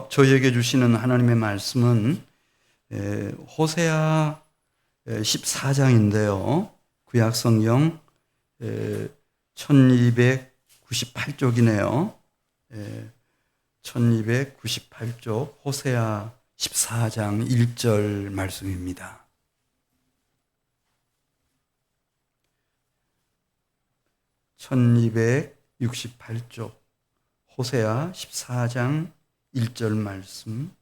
저희에게 주시는 하나님의 말씀은 호세아 14장인데요. 구약성경 1298쪽이네요. 1298쪽 호세아 14장 1절 말씀입니다. (1268쪽) 호세아 14장 1절 말씀.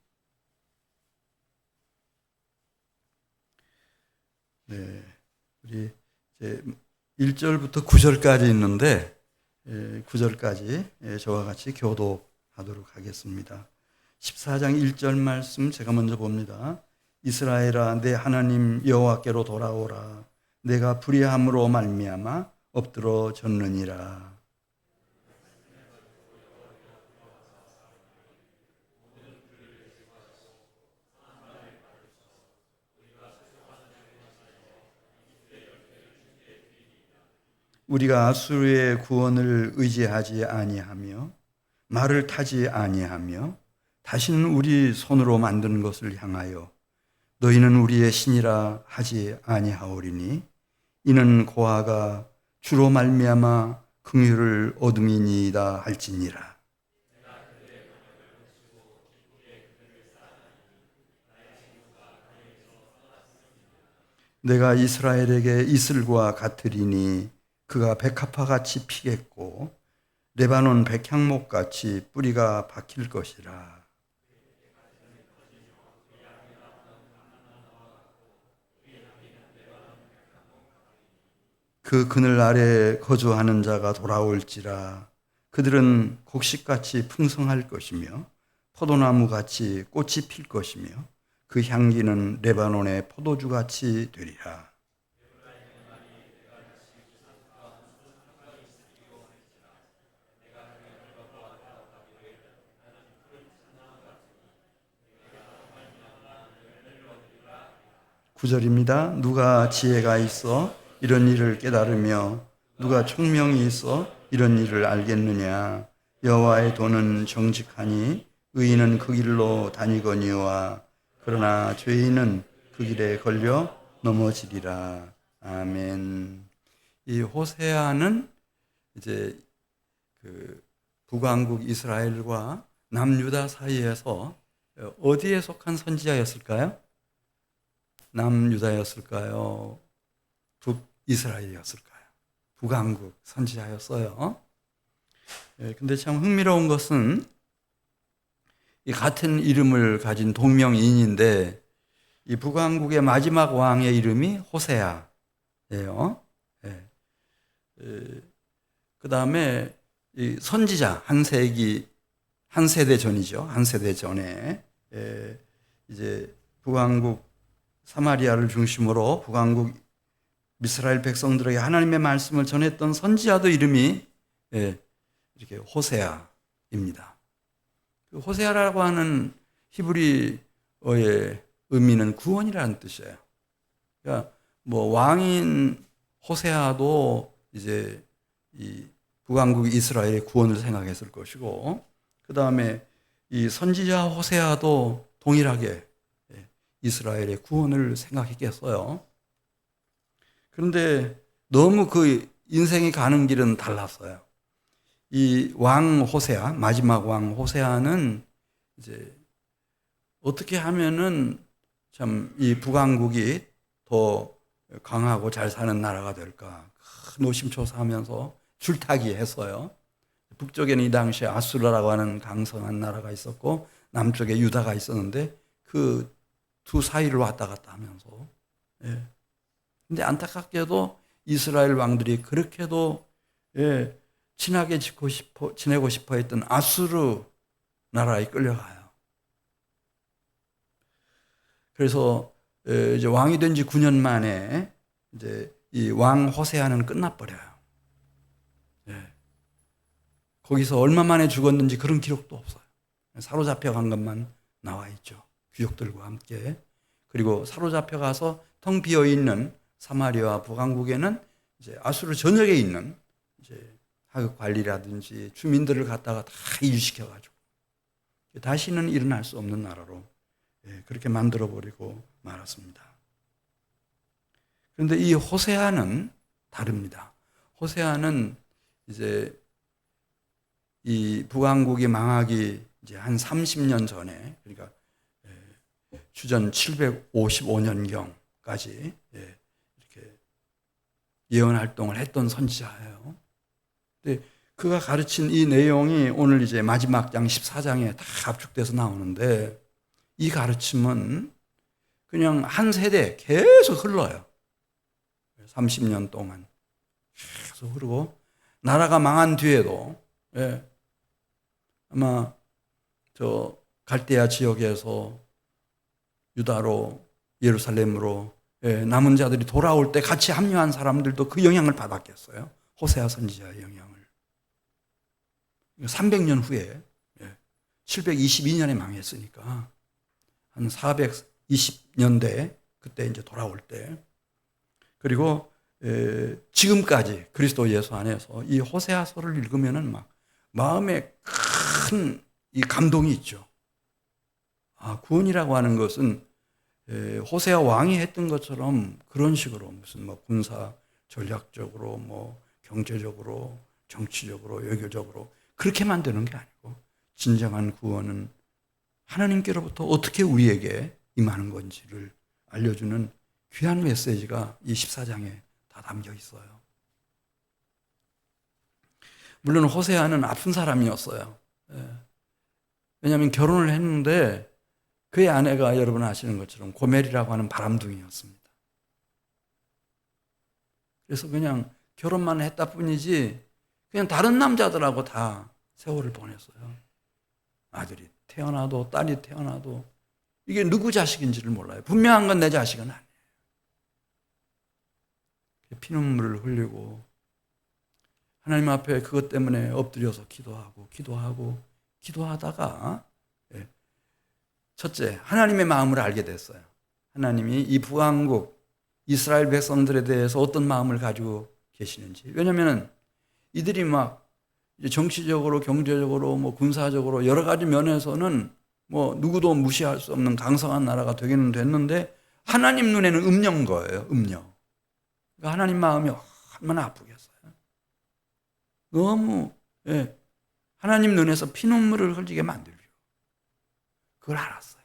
우리 이제 1절부터 9절까지 있는데 9절까지 저와 같이 교도하도록 하겠습니다. 14장 1절 말씀 제가 먼저 봅니다. 이스라엘아, 내 하나님 여호와께로 돌아오라. 내가 불의함으로 말미암아 엎드러 졌느니라. 우리가 아수르의 구원을 의지하지 아니하며 말을 타지 아니하며 다시는 우리 손으로 만든 것을 향하여 너희는 우리의 신이라 하지 아니하오리니 이는 고아가 주로 말미암아 긍휼을 얻음이니이다 할지니라. 내가 이스라엘에게 이슬과 같으리니 그가 백합화같이 피겠고 레바논 백향목같이 뿌리가 박힐 것이라. 그 그늘 아래 거주하는 자가 돌아올지라. 그들은 곡식같이 풍성할 것이며 포도나무같이 꽃이 필 것이며 그 향기는 레바논의 포도주같이 되리라. 구절입니다. 누가 지혜가 있어 이런 일을 깨달으며 누가 총명이 있어 이런 일을 알겠느냐. 여호와의 도는 정직하니 의인은 그 길로 다니거니와 그러나 죄인은 그 길에 걸려 넘어지리라. 아멘. 이 호세아는 이제 그 북왕국 이스라엘과 남유다 사이에서 어디에 속한 선지자였을까요? 남유다였을까요? 북이스라엘이었을까요? 북왕국 선지자였어요. 근데 참 흥미로운 것은 이 같은 이름을 가진 동명이인인데 이 북왕국의 마지막 왕의 이름이 호세아예요. 그 다음에 이 선지자 한 세대 전이죠. 한 세대 전에 이제 북왕국 사마리아를 중심으로 북왕국 이스라엘 백성들에게 하나님의 말씀을 전했던 선지자도 이름이 이렇게 호세아입니다. 그 호세아라고 하는 히브리어의 의미는 구원이라는 뜻이에요. 그러니까 뭐 왕인 호세아도 이제 이 북왕국 이스라엘의 구원을 생각했을 것이고, 그 다음에 이 선지자 호세아도 동일하게 이스라엘의 구원을 생각했겠어요. 그런데 너무 그 인생이 가는 길은 달랐어요. 이 왕 호세아, 마지막 왕 호세아는 이제 어떻게 하면은 참 이 북왕국이 더 강하고 잘 사는 나라가 될까 노심초사하면서 줄타기 했어요. 북쪽에는 이 당시에 아수르라고 하는 강성한 나라가 있었고 남쪽에 유다가 있었는데 그 두 사이를 왔다 갔다 하면서. 근데 안타깝게도 이스라엘 왕들이 그렇게도 친하게 지내고 싶어 했던 아수르 나라에 끌려가요. 그래서 이제 왕이 된 지 9년 만에 이제 이 왕 호세아는 끝나버려요. 거기서 얼마 만에 죽었는지 그런 기록도 없어요. 사로잡혀간 것만 나와 있죠. 귀족들과 함께. 그리고 사로잡혀가서 텅 비어있는 사마리아 북왕국에는 이제 아수르 전역에 있는 이제 하급 관리라든지 주민들을 갖다가 다 이주시켜가지고 다시는 일어날 수 없는 나라로 그렇게 만들어버리고 말았습니다. 그런데 이 호세아는 다릅니다. 호세아는 이제 이 북왕국이 망하기 이제 한 30년 전에, 그러니까 주전 755년경까지 이렇게 예언 활동을 했던 선지자예요. 근데 그가 가르친 이 내용이 오늘 이제 마지막 장 14장에 다 압축돼서 나오는데, 이 가르침은 그냥 한 세대 계속 흘러요. 30년 동안 계속 흐르고, 나라가 망한 뒤에도 아마 저 갈대아 지역에서 유다로 예루살렘으로 남은 자들이 돌아올 때 같이 합류한 사람들도 그 영향을 받았겠어요. 호세아 선지자의 영향을. 300년 후에 722년에 망했으니까 한 420년대 그때 이제 돌아올 때, 그리고 지금까지 그리스도 예수 안에서 이 호세아서를 읽으면은 막 마음에 큰 이 감동이 있죠. 아, 구원이라고 하는 것은 호세아 왕이 했던 것처럼 그런 식으로 무슨 뭐 군사 전략적으로 뭐 경제적으로 정치적으로 외교적으로 그렇게만 되는 게 아니고, 진정한 구원은 하나님께로부터 어떻게 우리에게 임하는 건지를 알려주는 귀한 메시지가 이 14장에 다 담겨 있어요. 물론 호세아는 아픈 사람이었어요. 왜냐하면 결혼을 했는데 그의 아내가 여러분 아시는 것처럼 고멜이라고 하는 바람둥이였습니다. 그래서 그냥 결혼만 했다 뿐이지 그냥 다른 남자들하고 다 세월을 보냈어요. 아들이 태어나도 딸이 태어나도 이게 누구 자식인지를 몰라요. 분명한 건 내 자식은 아니에요. 피눈물을 흘리고 하나님 앞에 그것 때문에 엎드려서 기도하다가 첫째, 하나님의 마음을 알게 됐어요. 하나님이 이 북왕국 이스라엘 백성들에 대해서 어떤 마음을 가지고 계시는지. 왜냐하면 이들이 막 정치적으로 경제적으로 뭐 군사적으로 여러 가지 면에서는 뭐 누구도 무시할 수 없는 강성한 나라가 되기는 됐는데 하나님 눈에는 음녀인 거예요. 음녀. 그러니까 하나님 마음이 얼마나 아프겠어요. 너무 하나님 눈에서 피눈물을 흘리게 만들죠. 그걸 알았어요.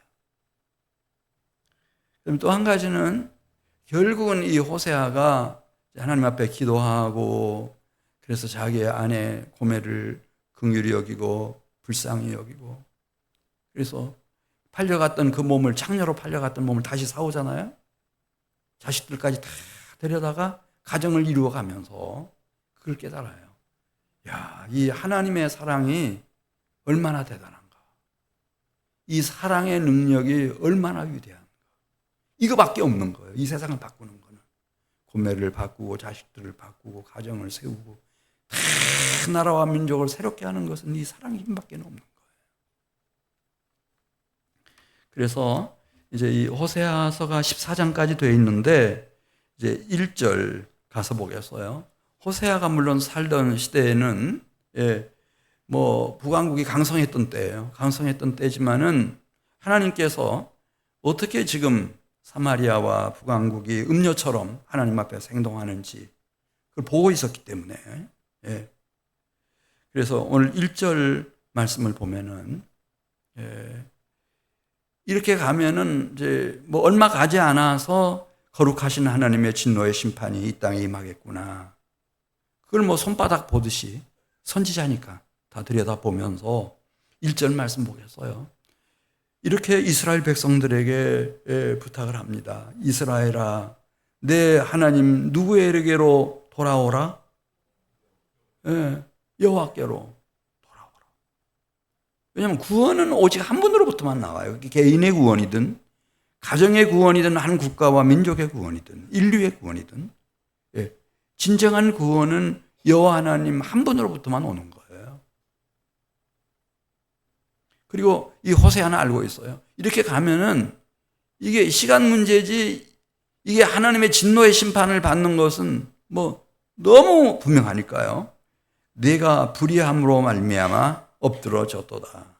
그럼 또 한 가지는 결국은 이 호세아가 하나님 앞에 기도하고 그래서 자기의 아내 고멜을 긍휼히 여기고 불쌍히 여기고, 그래서 팔려갔던 그 몸을, 창녀로 팔려갔던 몸을 다시 사오잖아요. 자식들까지 다 데려다가 가정을 이루어가면서 그걸 깨달아요. 야, 이 하나님의 사랑이 얼마나 대단한가. 이 사랑의 능력이 얼마나 위대한가. 이거밖에 없는 거예요. 이 세상을 바꾸는 거는. 고멜을 바꾸고 자식들을 바꾸고 가정을 세우고 다 나라와 민족을 새롭게 하는 것은 이 사랑의 힘밖에 없는 거예요. 그래서 이제 이 호세아서가 14장까지 되어 있는데 이제 1절 가서 보겠어요. 호세아가 물론 살던 시대에는 뭐 북왕국이 강성했던 때예요. 강성했던 때지만은 하나님께서 어떻게 지금 사마리아와 북왕국이 음녀처럼 하나님 앞에서 행동하는지 그걸 보고 있었기 때문에. 그래서 오늘 1절 말씀을 보면은 이렇게 가면은 이제 뭐 얼마 가지 않아서 거룩하신 하나님의 진노의 심판이 이 땅에 임하겠구나. 그걸 뭐 손바닥 보듯이 선지자니까 다 들여다보면서 1절 말씀 보겠어요. 이렇게 이스라엘 백성들에게 부탁을 합니다. 이스라엘아, 내 하나님 누구에게로 돌아오라? 여호와께로 돌아오라. 왜냐하면 구원은 오직 한 분으로부터만 나와요. 개인의 구원이든 가정의 구원이든 한 국가와 민족의 구원이든 인류의 구원이든 진정한 구원은 여호와 하나님 한 분으로부터만 오는 거예요. 그리고 이 호세아는 알고 있어요. 이렇게 가면은 이게 시간 문제지 이게 하나님의 진노의 심판을 받는 것은 뭐 너무 분명하니까요. 내가 불의함으로 말미암아 엎드러졌도다.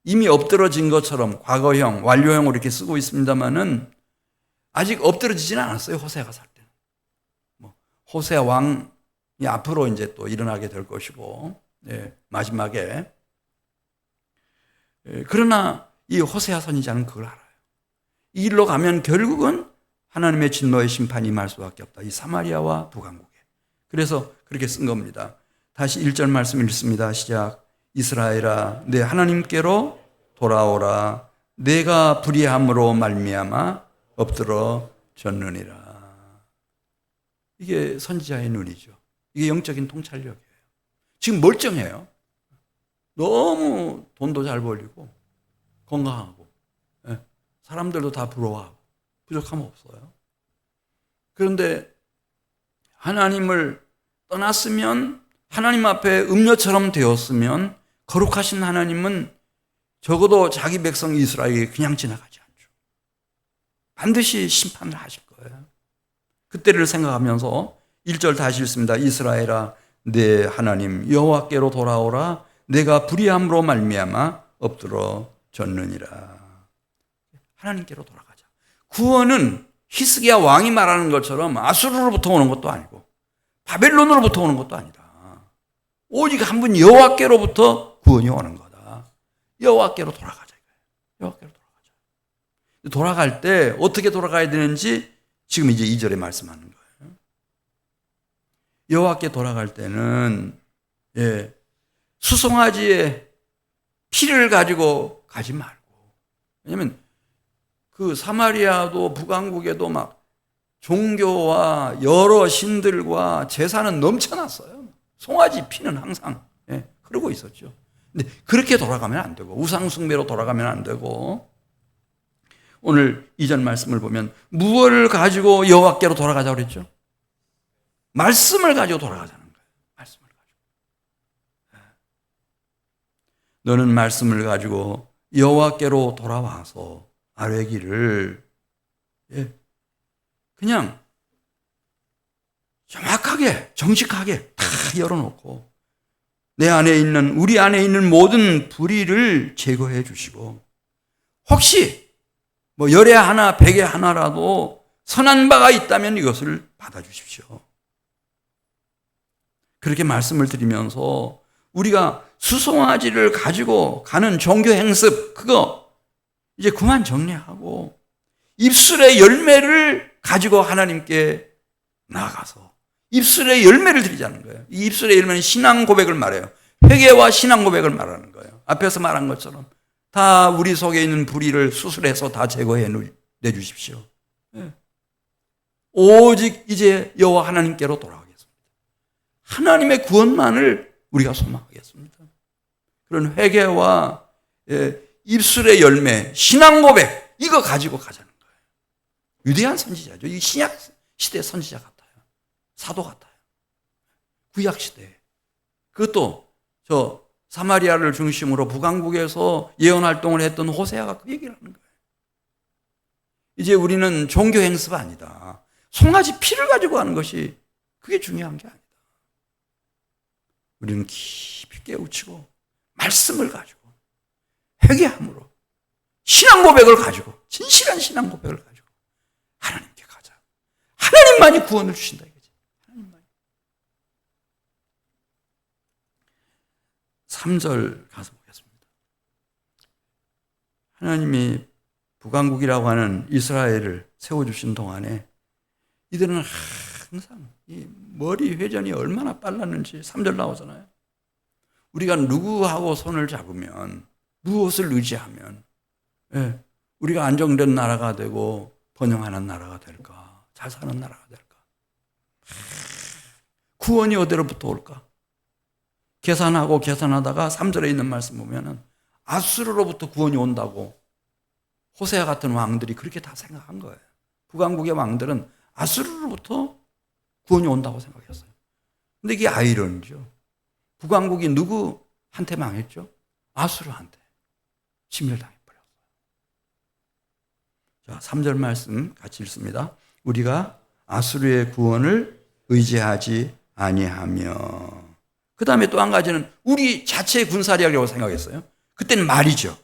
이미 엎드러진 것처럼 과거형, 완료형으로 이렇게 쓰고 있습니다만은 아직 엎드러지지는 않았어요. 호세아가 살 때는. 호세아 왕이 앞으로 이제 또 일어나게 될 것이고, 마지막에. 그러나 이 호세아 선지자는 그걸 알아요. 이 길로 가면 결국은 하나님의 진노의 심판이 임할 수밖에 없다. 이 사마리아와 북왕국에. 그래서 그렇게 쓴 겁니다. 다시 1절 말씀 읽습니다. 시작. 이스라엘아, 내 하나님께로 돌아오라. 내가 불의함으로 말미암아 엎드러졌느니라. 이게 선지자의 눈이죠. 이게 영적인 통찰력이에요. 지금 멀쩡해요. 너무 돈도 잘 벌리고 건강하고 사람들도 다 부러워하고 부족함 없어요. 그런데 하나님을 떠났으면, 하나님 앞에 음료처럼 되었으면 거룩하신 하나님은 적어도 자기 백성 이스라엘에게 그냥 지나가지 않죠. 반드시 심판을 하실 거예요. 그때를 생각하면서 1절 다시 읽습니다. 이스라엘아, 내 하나님 여호와께로 돌아오라. 내가 불의함으로 말미암아 엎드러졌느니라. 하나님께로 돌아가자. 구원은 히스기야 왕이 말하는 것처럼 아수르로부터 오는 것도 아니고 바벨론으로부터 오는 것도 아니다. 오직 한 분 여호와께로부터 구원이 오는 거다. 여호와께로 돌아가자. 여호와께로 돌아가자. 돌아갈 때 어떻게 돌아가야 되는지 지금 이제 2절에 말씀하는 거예요. 여호와께 돌아갈 때는 수송아지의 피를 가지고 가지 말고, 왜냐하면 그 사마리아도 북왕국에도 막 종교와 여러 신들과 제사는 넘쳐났어요. 송아지 피는 항상 흐르고 있었죠. 근데 그렇게 돌아가면 안 되고, 우상숭배로 돌아가면 안 되고, 오늘 이전 말씀을 보면 무엇을 가지고 여호와께로 돌아가자고 그랬죠? 말씀을 가지고 돌아가자는 거예요. 말씀을 가지고. 너는 말씀을 가지고 여호와께로 돌아와서 아뢰기를 그냥 정확하게 정직하게 다 열어놓고 내 안에 있는, 우리 안에 있는 모든 불의를 제거해 주시고, 혹시 열에 하나 백에 하나라도 선한 바가 있다면 이것을 받아주십시오. 그렇게 말씀을 드리면서 우리가 수송아지를 가지고 가는 종교 행습, 그거 이제 그만 정리하고 입술의 열매를 가지고 하나님께 나아가서 입술의 열매를 드리자는 거예요. 이 입술의 열매는 신앙 고백을 말해요. 회개와 신앙 고백을 말하는 거예요. 앞에서 말한 것처럼 다 우리 속에 있는 불의를 수술해서 다 제거해 내주십시오. 오직 이제 여호와 하나님께로 돌아가겠습니다. 하나님의 구원만을 우리가 소망하겠습니다. 그런 회개와 입술의 열매, 신앙 고백, 이거 가지고 가자는 거예요. 위대한 선지자죠. 이 신약 시대 선지자 같아요. 사도 같아요. 구약 시대에. 그것도 저 사마리아를 중심으로 북왕국에서 예언 활동을 했던 호세아가 그 얘기를 하는 거예요. 이제 우리는 종교 행습 아니다. 송아지 피를 가지고 하는 것이 그게 중요한 게 아니다. 우리는 깊이 깨우치고 말씀을 가지고 회개함으로 신앙 고백을 가지고, 진실한 신앙 고백을 가지고 하나님께 가자. 하나님만이 구원을 주신다 이거지. 하나님만이. 3절 가서 보겠습니다. 하나님이 북왕국이라고 하는 이스라엘을 세워주신 동안에 이들은 항상 이 머리 회전이 얼마나 빨랐는지 3절 나오잖아요. 우리가 누구하고 손을 잡으면, 무엇을 의지하면 우리가 안정된 나라가 되고 번영하는 나라가 될까? 잘 사는 나라가 될까? 구원이 어디로부터 올까? 계산하다가 3절에 있는 말씀 보면은 아수르로부터 구원이 온다고 호세아 같은 왕들이 그렇게 다 생각한 거예요. 북왕국의 왕들은 아수르로부터 구원이 온다고 생각했어요. 근데 이게 아이러니죠. 북왕국이 누구한테 망했죠? 아수르한테 침멸당해버렸어요. 자, 3절 말씀 같이 읽습니다. 우리가 아수르의 구원을 의지하지 아니하며, 그 다음에 또 한 가지는 우리 자체의 군사력이라고 생각했어요. 그때는 말이죠.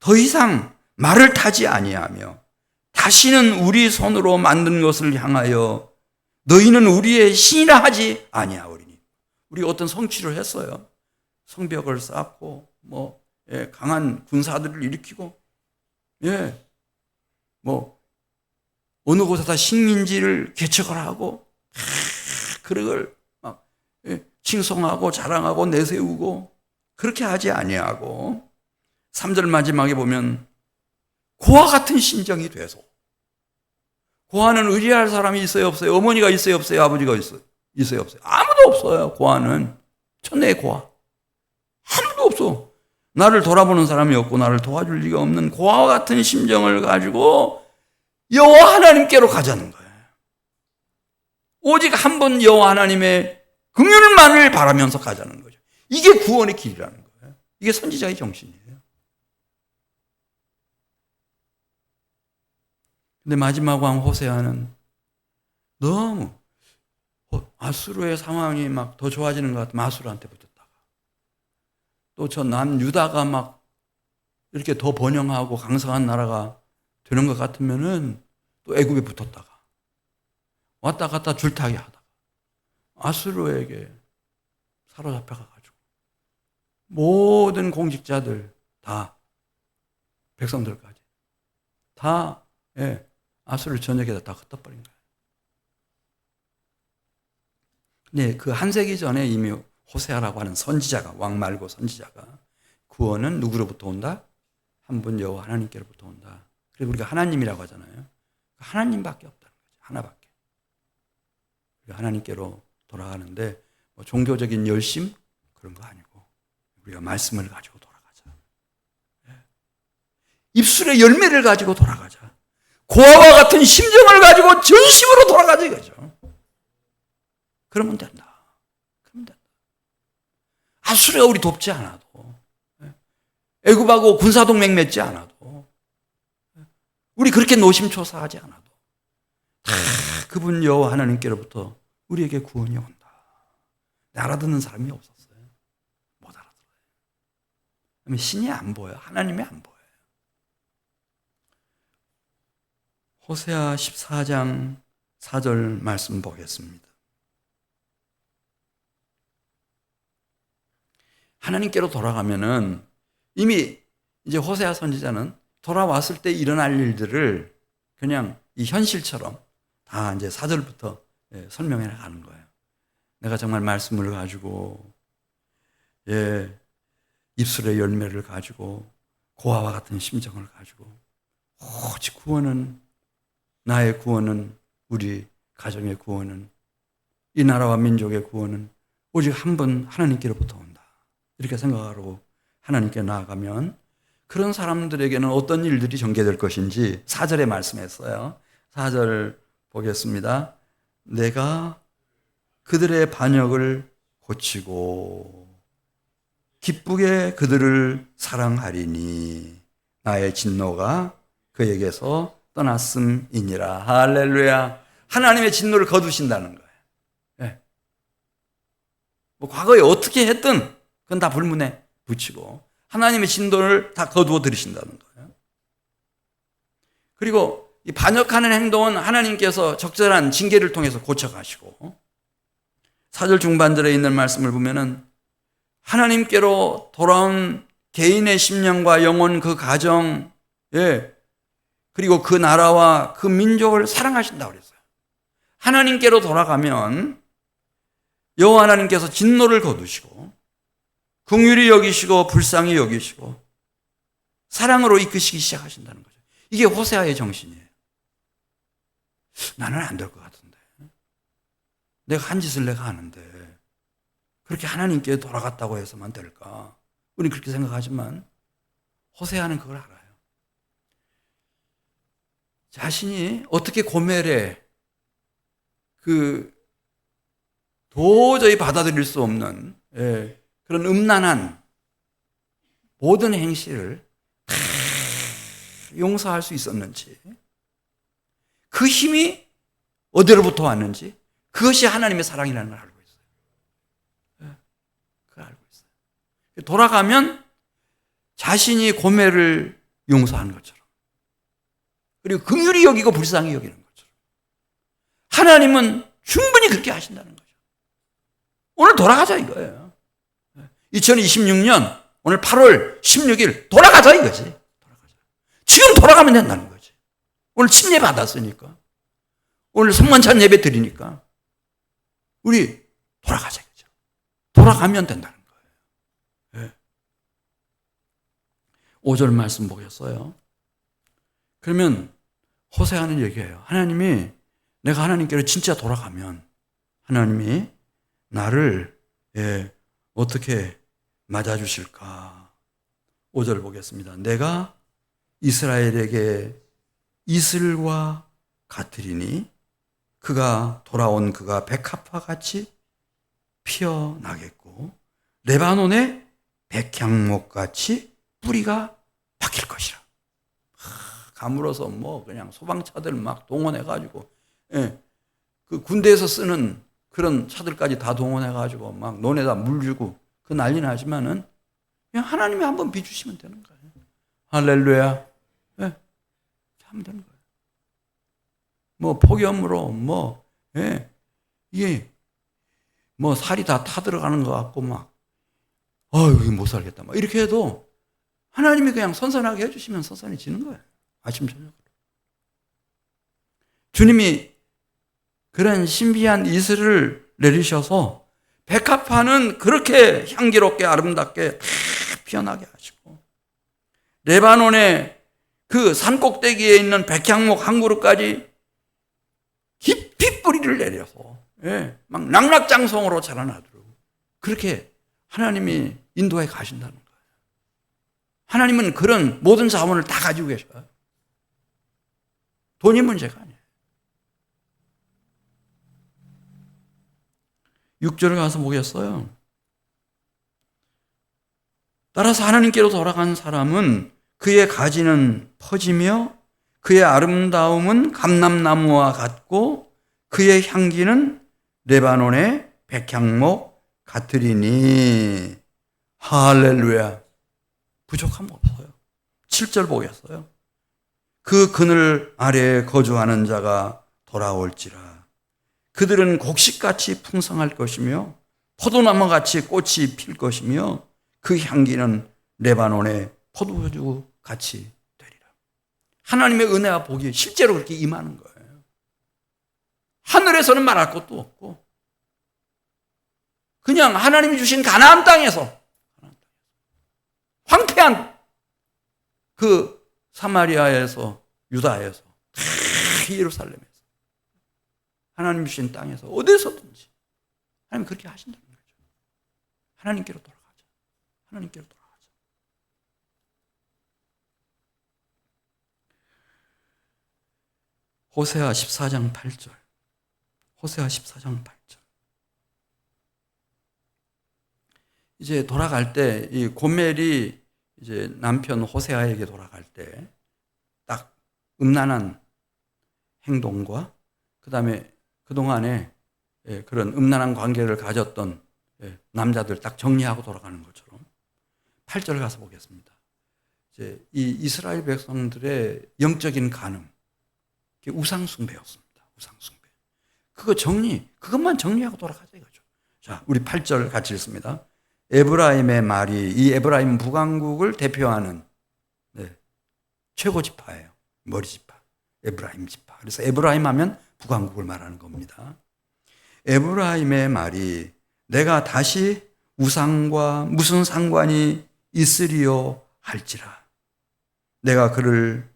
더 이상 말을 타지 아니하며 다시는 우리 손으로 만든 것을 향하여 너희는 우리의 신이라 하지 아니하오리니. 우리가 어떤 성취를 했어요. 성벽을 쌓고 강한 군사들을 일으키고 어느 곳에다 식민지를 개척을 하고 그걸 막 칭송하고 자랑하고 내세우고 그렇게 하지 아니하고 3절 마지막에 보면 고아 같은 심정이 돼서. 고아는 의지할 사람이 있어요 없어요? 어머니가 있어요 없어요? 아버지가 있어요 없어요? 아무도 없어요. 고아는 천내의 고아 아무도 없어. 나를 돌아보는 사람이 없고 나를 도와줄 리가 없는 고아와 같은 심정을 가지고 여호와 하나님께로 가자는 거예요. 오직 한 번 여호와 하나님의 긍휼만을 바라면서 가자는 거죠. 이게 구원의 길이라는 거예요. 이게 선지자의 정신이에요. 근데 마지막 왕 호세아는 너무 아수르의 상황이 막 더 좋아지는 것 같으면 아수르한테 붙었다가 또 저 남유다가 막 이렇게 더 번영하고 강성한 나라가 되는 것 같으면은 또 애굽에 붙었다가 왔다 갔다 줄타기 하다가 아수르에게 사로잡혀가지고 모든 공직자들 다 백성들까지 다 아수르 전역에다 다 흩어버린 거예요. 네, 그 한 세기 전에 이미 호세아라고 하는 선지자가, 왕 말고 선지자가 구원은 누구로부터 온다? 한 분 여호와 하나님께로부터 온다. 그리고 우리가 하나님이라고 하잖아요. 하나님밖에 없다는 거죠. 하나밖에. 하나님께로 돌아가는데 종교적인 열심 그런 거 아니고 우리가 말씀을 가지고 돌아가자. 입술의 열매를 가지고 돌아가자. 고아와 같은 심정을 가지고 전심으로 돌아가자 이거죠. 그러면 된다. 그러면 된다. 아수르가 우리 돕지 않아도, 애굽하고 군사동맹 맺지 않아도, 우리 그렇게 노심초사하지 않아도 다 그분 여호와 하나님께로부터 우리에게 구원이 온다. 알아듣는 사람이 없었어요. 못 알아들어요. 신이 안 보여요. 하나님이 안 보여요. 호세아 14장 4절 말씀 보겠습니다. 하나님께로 돌아가면은 이미 이제 호세아 선지자는 돌아왔을 때 일어날 일들을 그냥 이 현실처럼 다 이제 4절부터 설명해 나가는 거예요. 내가 정말 말씀을 가지고 입술의 열매를 가지고 고아와 같은 심정을 가지고 오직 구원은 나의 구원은 우리 가정의 구원은 이 나라와 민족의 구원은 오직 한 분 하나님께로부터 온다. 이렇게 생각하고 하나님께 나아가면 그런 사람들에게는 어떤 일들이 전개될 것인지 4절에 말씀했어요. 4절 보겠습니다. 내가 그들의 반역을 고치고 기쁘게 그들을 사랑하리니 나의 진노가 그에게서 떠났음이니라. 할렐루야. 하나님의 진노를 거두신다는 거예요. 과거에 어떻게 했든 그건 다 불문에 붙이고 하나님의 진노를 다 거두어 들이신다는 거예요. 그리고 이 반역하는 행동은 하나님께서 적절한 징계를 통해서 고쳐가시고 4절 중반절에 있는 말씀을 보면은 하나님께로 돌아온 개인의 심령과 영혼 그 가정 그리고 그 나라와 그 민족을 사랑하신다고 그랬어요. 하나님께로 돌아가면 여호와 하나님께서 진노를 거두시고 긍휼히 여기시고 불쌍히 여기시고 사랑으로 이끄시기 시작하신다는 거죠. 이게 호세아의 정신이에요. 나는 안 될 것 같은데. 내가 한 짓을 내가 하는데 그렇게 하나님께 돌아갔다고 해서만 될까? 우리는 그렇게 생각하지만 호세아는 그걸 알아요. 자신이 어떻게 고멜에 도저히 받아들일 수 없는 그런 음란한 모든 행실을 다 용서할 수 있었는지, 그 힘이 어디로부터 왔는지, 그것이 하나님의 사랑이라는 걸 알고 있어요. 그걸 알고 있어요. 돌아가면 자신이 고멜을 용서하는 것처럼, 그리고 긍휼히 여기고 불쌍히 여기는 것처럼 하나님은 충분히 그렇게 하신다는 거죠. 오늘 돌아가자 이거예요. 2026년 오늘 8월 16일 돌아가자 이거지. 돌아가자. 지금 돌아가면 된다는 거지. 오늘 침례 받았으니까, 오늘 성만찬 예배 드리니까 우리 돌아가자 이거죠. 돌아가면 된다는 거예요. 5절 말씀 보겠어요. 그러면 호세아는 얘기해요. 하나님이, 내가 하나님께로 진짜 돌아가면 하나님이 나를 어떻게 맞아주실까? 5절 보겠습니다. 내가 이스라엘에게 이슬과 같으리니 그가 돌아온 그가 백합화 같이 피어나겠고 레바논의 백향목 같이 뿌리가 박힐 것이라. 가물어서 뭐 그냥 소방차들 막 동원해가지고, 그 군대에서 쓰는 그런 차들까지 다 동원해가지고 막 논에다 물 주고 그 난리 나지만은 그냥 하나님이 한번 비주시면 되는 거예요. 할렐루야. 하면 되는 거예요. 뭐 폭염으로 이게 뭐 살이 다 타들어가는 것 같고 막 이거 못 살겠다 막 이렇게 해도 하나님이 그냥 선선하게 해주시면 선선해지는 거예요. 아침 저녁으로. 주님이 그런 신비한 이슬을 내리셔서 백합화는 그렇게 향기롭게 아름답게 다 피어나게 하시고 레바논의 그 산꼭대기에 있는 백향목 한 그루까지 깊이 뿌리를 내려서 막 낙낙장성으로 자라나도록 그렇게 하나님이 인도해 가신다는 거예요. 하나님은 그런 모든 자원을 다 가지고 계셔요. 돈이 문제가 아니에요. 6절에 가서 보겠어요. 따라서 하나님께로 돌아간 사람은 그의 가지는 퍼지며 그의 아름다움은 감람나무와 같고 그의 향기는 레바논의 백향목 같으리니. 할렐루야. 부족함 없어요. 7절 보겠어요. 그 그늘 아래에 거주하는 자가 돌아올지라. 그들은 곡식같이 풍성할 것이며 포도나무같이 꽃이 필 것이며 그 향기는 레바논의 포도주같이 되리라. 하나님의 은혜와 복이 실제로 그렇게 임하는 거예요. 하늘에서는 말할 것도 없고 그냥 하나님이 주신 가나안 땅에서 황폐한 그 사마리아에서 유다에서 예루살렘에서 하나님 주신 땅에서 어디서든지 하나님 그렇게 하신다는 거죠. 하나님께로 돌아가자. 하나님께로 돌아가자. 호세아 14장 8절. 호세아 14장 8절. 이제 돌아갈 때 이 고멜이 이제 남편 호세아에게 돌아갈 때 딱 음란한 행동과 그다음에 그동안에 그런 음란한 관계를 가졌던 남자들 딱 정리하고 돌아가는 것처럼 8절 가서 보겠습니다. 이제 이 이스라엘 백성들의 영적인 간음, 우상숭배였습니다. 우상숭배. 그것만 정리하고 돌아가자 이거죠. 자, 우리 8절 같이 읽습니다. 에브라임의 말이, 이 에브라임 북왕국을 대표하는 최고 지파예요. 머리 지파. 에브라임 지파. 그래서 에브라임 하면 북왕국을 말하는 겁니다. 에브라임의 말이 내가 다시 우상과 무슨 상관이 있으리요 할지라. 내가 그를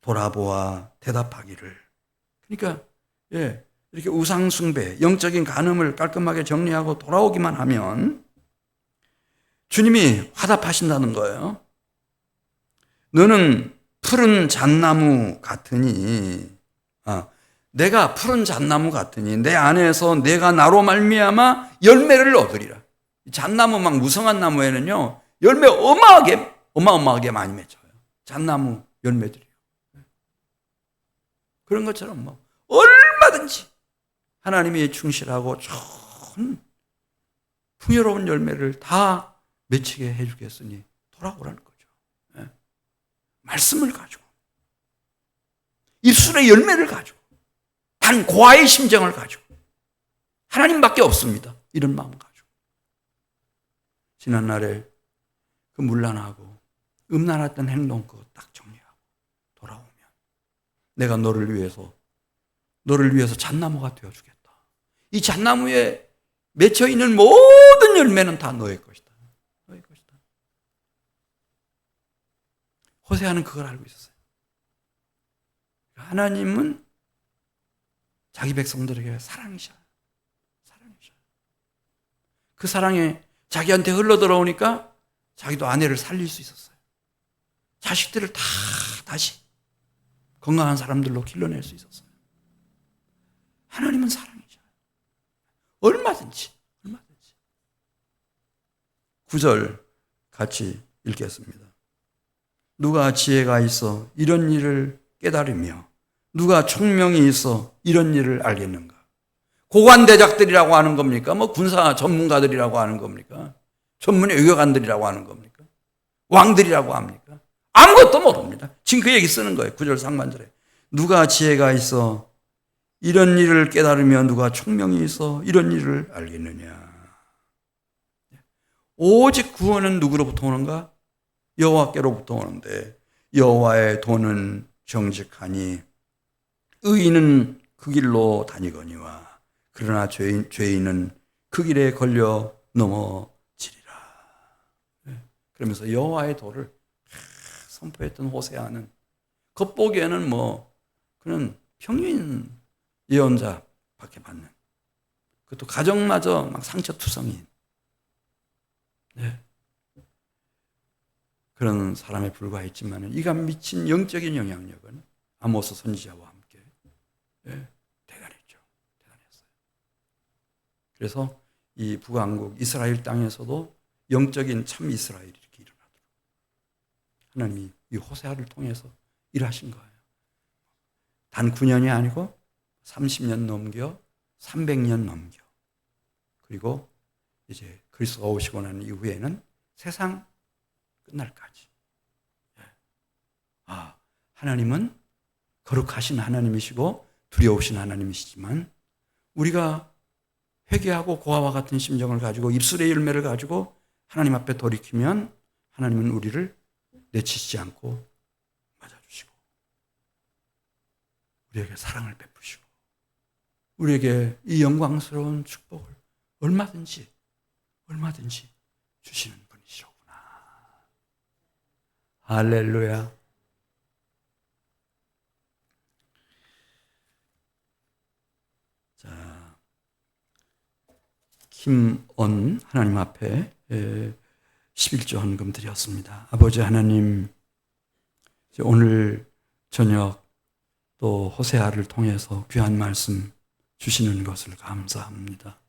돌아보아 대답하기를. 그러니까 이렇게 우상 숭배, 영적인 간음을 깔끔하게 정리하고 돌아오기만 하면 주님이 화답하신다는 거예요. 너는 푸른 잣나무 같으니, 내가 푸른 잣나무 같으니 내 안에서 내가 나로 말미암아 열매를 얻으리라. 잣나무 막 무성한 나무에는요 열매 어마어마하게 많이 맺혀요. 잣나무 열매들이요. 그런 것처럼 뭐 얼마든지 하나님이 충실하고 좋은 풍요로운 열매를 다 맺히게 해주겠으니 돌아오라는 거죠. 말씀을 가지고, 입술의 열매를 가지고, 단 고아의 심정을 가지고, 하나님밖에 없습니다. 이런 마음 가지고. 지난날에 그 문란하고 음란했던 행동 그거 딱 정리하고 돌아오면 내가 너를 위해서 잣나무가 되어주겠다. 이 잣나무에 맺혀있는 모든 열매는 다 너의 것이다. 너의 것이다. 호세아는 그걸 알고 있었어요. 하나님은 자기 백성들에게 사랑이셔요. 사랑이셔요. 그 사랑에 자기한테 흘러들어오니까 자기도 아내를 살릴 수 있었어요. 자식들을 다 다시 건강한 사람들로 길러낼 수 있었어요. 하나님은 사랑이셔요. 얼마든지. 9절 같이 읽겠습니다. 누가 지혜가 있어 이런 일을 깨달으며 누가 총명이 있어 이런 일을 알겠는가? 고관대작들이라고 하는 겁니까? 뭐 군사 전문가들이라고 하는 겁니까? 전문의 외교관들이라고 하는 겁니까? 왕들이라고 합니까? 아무것도 모릅니다. 지금 그 얘기 쓰는 거예요. 9절 상반절에. 누가 지혜가 있어 이런 일을 깨달으며 누가 총명이 있어 이런 일을 알겠느냐? 오직 구원은 누구로부터 오는가? 여호와께로부터 오는데 여호와의 도는 정직하니 의인은 그 길로 다니거니와 그러나 죄인은 그 길에 걸려 넘어지리라. 그러면서 여호와의 도를 선포했던 호세아는 겉보기에는 뭐 그는 평균 예언자밖에 받는, 그것도 가정마저 막 상처투성이인 그런 사람에 불과했지만 이가 미친 영적인 영향력은 아모스 선지자와 함께 대단했죠. 대단했어요. 그래서 이 북왕국 이스라엘 땅에서도 영적인 참 이스라엘이 이렇게 일어나도록 하나님이 이 호세아를 통해서 일하신 거예요. 단 9년이 아니고 30년 넘겨 300년 넘겨 그리고 이제 그리스도가 오시고 난 이후에는 세상 끝날까지. 하나님은 거룩하신 하나님이시고 두려우신 하나님이시지만 우리가 회개하고 고아와 같은 심정을 가지고 입술의 열매를 가지고 하나님 앞에 돌이키면 하나님은 우리를 내치시지 않고 맞아주시고 우리에게 사랑을 베푸시고 우리에게 이 영광스러운 축복을 얼마든지 주시는 분이시로구나. 할렐루야. 자, 김언 하나님 앞에 11조 헌금 드렸습니다. 아버지 하나님, 오늘 저녁 또 호세아를 통해서 귀한 말씀 주시는 것을 감사합니다.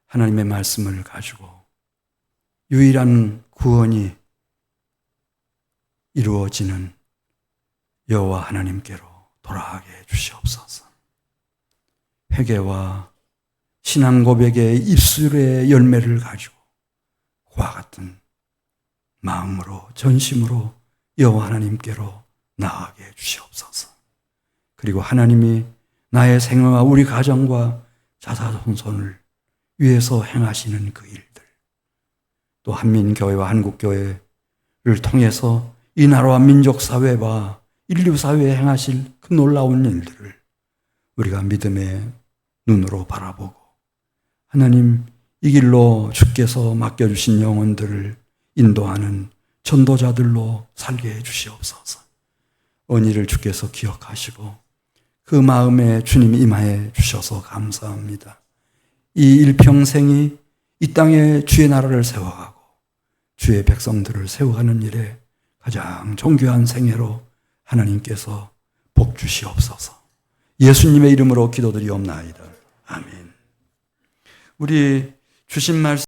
하나님의 말씀을 가지고 유일한 구원이 이루어지는 여호와 하나님께로 돌아가게 해주시옵소서. 회개와 신앙 고백의 입술의 열매를 가지고 그와 같은 마음으로 전심으로 여호와 하나님께로 나아가게 해주시옵소서. 그리고 하나님이 나의 생애와 우리 가정과 자사손손을 위해서 행하시는 그 일들, 또 한민교회와 한국교회를 통해서 이 나라와 민족사회와 인류사회에 행하실 그 놀라운 일들을 우리가 믿음의 눈으로 바라보고 하나님 이 길로 주께서 맡겨주신 영혼들을 인도하는 전도자들로 살게 해주시옵소서. 언의를 주께서 기억하시고 그 마음에 주님이 임하여 주셔서 감사합니다. 이 일평생이 이 땅에 주의 나라를 세워가고 주의 백성들을 세워가는 일에 가장 존귀한 생애로 하나님께서 복 주시옵소서. 예수님의 이름으로 기도드리옵나이다. 아멘. 우리 주신 말씀